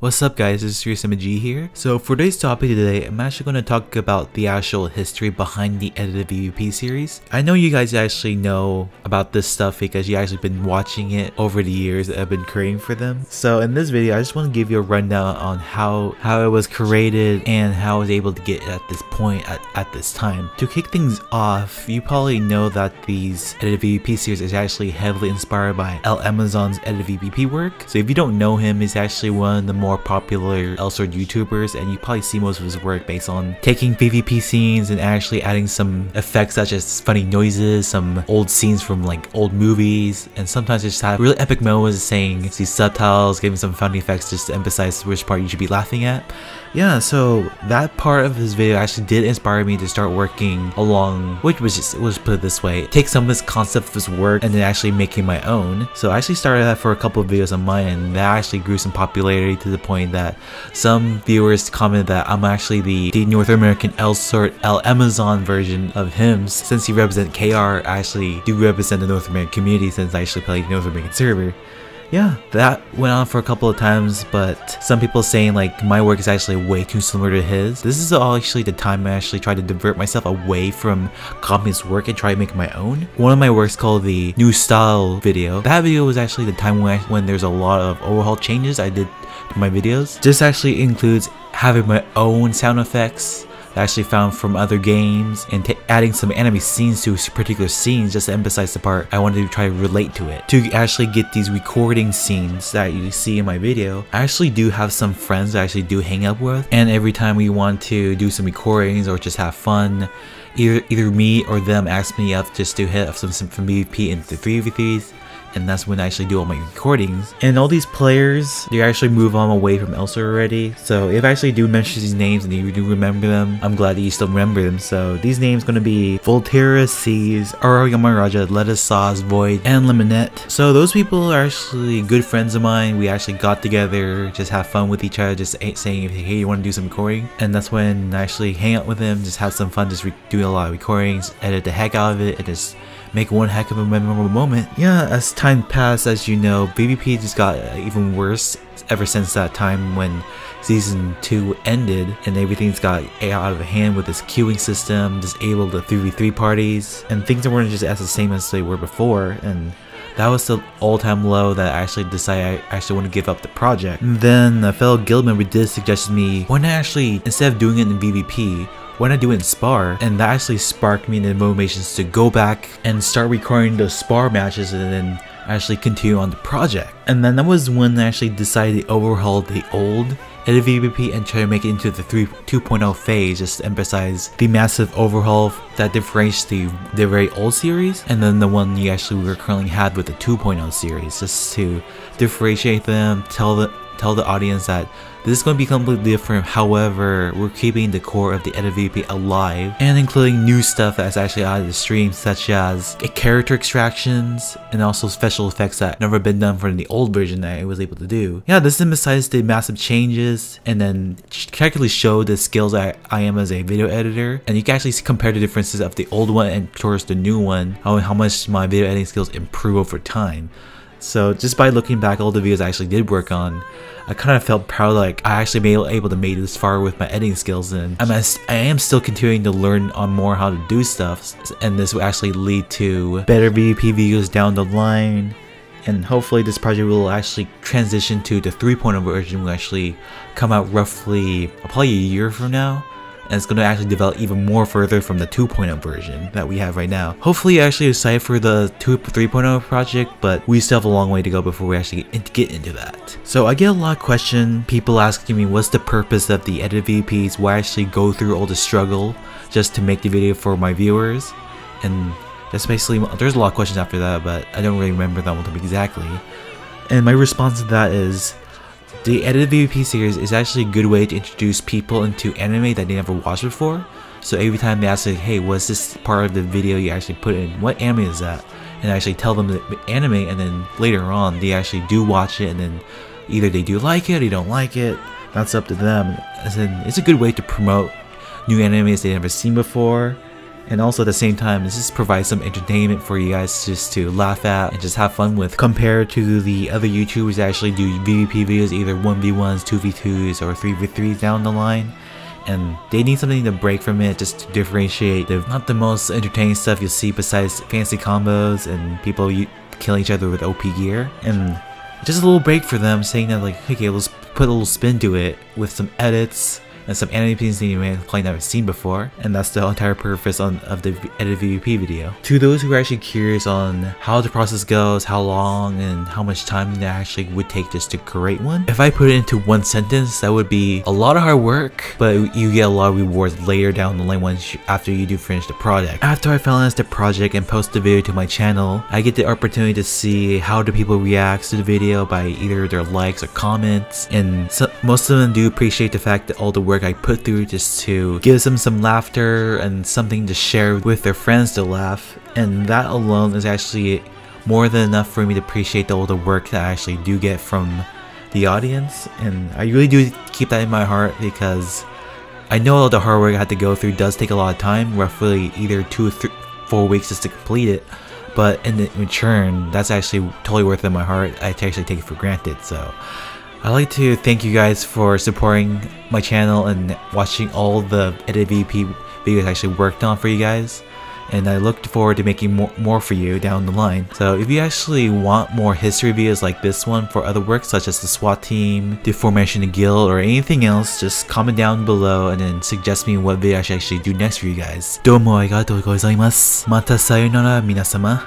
What's up guys, this is G here. So for today's topic today, I'm actually going to talk about the actual history behind the edited PvP series. I know you guys actually know about this stuff because you actually been watching it over the years that I've been creating for them. So in this video, I just want to give you a rundown on how it was created and how I was able to get at this point at this time. To kick things off, you probably know that these edited PvP series is actually heavily inspired by Amazon's edited PvP work. So if you don't know him, he's actually one of the more popular Elsword YouTubers, and you probably see most of his work based on taking PvP scenes and actually adding some effects such as funny noises, some old scenes from like old movies, and sometimes just have really epic moments saying these subtitles, giving some funny effects just to emphasize which part you should be laughing at. Yeah, so that part of his video actually did inspire me to start working along, which was just, let's put it this way, take some of his concept of his work and then actually making my own. So I actually started that for a couple of videos on mine, and that actually grew some popularity to the point that some viewers commented that I'm actually the North American Elsword Amazon version of him, since he represents KR. I actually do represent the North American community since I actually play the North American server. Yeah, that went on for a couple of times, but some people saying like my work is actually way too similar to his. This is actually the time I actually tried to divert myself away from copying his work and try to make my own. One of my works called the New Style video. That video was actually the time when there's a lot of overhaul changes I did to my videos. This actually includes having my own sound effects I actually found from other games, and adding some anime scenes to particular scenes just to emphasize the part I wanted to try to relate to it. To actually get these recording scenes that you see in my video, I actually do have some friends I actually do hang up with, and every time we want to do some recordings or just have fun, either me or them ask me up just to hit up some PvP into 3v3s. And that's when I actually do all my recordings. And all these players, they actually move on away from Elsword already. So if I actually do mention these names and you do remember them, I'm glad that you still remember them. So these names gonna be Volterra, Seas, Raja, Lettuce Sauce, Void, and Lemonette. So those people are actually good friends of mine. We actually got together, just have fun with each other, just saying, hey, you wanna do some recording? And that's when I actually hang out with them, just have some fun, just doing a lot of recordings, edit the heck out of it, and just make one heck of a memorable moment. Yeah, as time passed, as you know, PvP just got even worse ever since that time when Season 2 ended and everything's got out of hand with this queuing system, disabled the 3v3 parties, and things weren't just as the same as they were before, and that was the all-time low that I actually decided I actually want to give up the project. And then a fellow guild member did suggest to me, why not actually, instead of doing it in PvP, why not do it in Spar? And that actually sparked me the motivations to go back and start recording those Spar matches and then actually continue on the project. And then that was when I actually decided to overhaul the old edited PvP and try to make it into the 2.0 phase, just to emphasize the massive overhaul that differentiates the very old series and then the one you actually currently had with the 2.0 series, just to differentiate them, tell the audience that this is going to be completely different. However, we're keeping the core of the edited PvP alive and including new stuff that's actually out of the stream, such as character extractions and also special effects that never been done from the old version that I was able to do. Yeah, this emphasized the massive changes and then practically show the skills I am as a video editor, and you can actually compare the differences of the old one and towards the new one, how much my video editing skills improve over time. So just by looking back all the videos I actually did work on, I kind of felt proud, like I actually been able to make this far with my editing skills, and I am still continuing to learn on more how to do stuff, and this will actually lead to better PvP videos down the line, and hopefully this project will actually transition to the 3.0 version, will actually come out roughly probably a year from now. And it's going to actually develop even more further from the 2.0 version that we have right now. Hopefully you're actually excited for the 3.0 project, but we still have a long way to go before we actually get into that. So I get a lot of questions, people asking me what's the purpose of the edited PvPs, why I actually go through all the struggle just to make the video for my viewers, and that's basically, there's a lot of questions after that, but I don't really remember that one exactly. And my response to that is, the edited PvP series is actually a good way to introduce people into anime that they never watched before. So every time they ask like, hey, what's this part of the video you actually put in? What anime is that? And I actually tell them the anime, and then later on they actually do watch it, and then either they do like it or they don't like it. That's up to them. As in, it's a good way to promote new animes they've never seen before. and also at the same time, this just provides some entertainment for you guys just to laugh at and just have fun with, compared to the other YouTubers that actually do PvP videos, either 1v1s, 2v2s, or 3v3s down the line. And they need something to break from it, just to differentiate the not the most entertaining stuff you'll see besides fancy combos and people killing each other with OP gear. And just a little break for them, saying that like, okay, let's put a little spin to it with some edits and some anime pieces that you may have probably never seen before, and that's the entire purpose of the edited PvP video. To those who are actually curious on how the process goes, how long and how much time that actually would take just to create one, if I put it into one sentence, that would be a lot of hard work, but you get a lot of rewards later down the line after you do finish the project. After I finalize the project and post the video to my channel, I get the opportunity to see how the people react to the video by either their likes or comments, and most of them do appreciate the fact that all the work I put through just to give them some laughter and something to share with their friends to laugh, and that alone is actually more than enough for me to appreciate all the work that I actually do get from the audience. And I really do keep that in my heart, because I know all the hard work I had to go through does take a lot of time, roughly either 2 or 4 weeks just to complete it, but in return, that's actually totally worth it in my heart. I actually take it for granted. So I'd like to thank you guys for supporting my channel and watching all the edited PvP videos I actually worked on for you guys, and I look forward to making more for you down the line. So if you actually want more history videos like this one for other work such as the SWAT team, the formation of guild, or anything else, just comment down below and then suggest me what video I should actually do next for you guys. Domo arigatou gozaimasu. Mata sayonara minasama.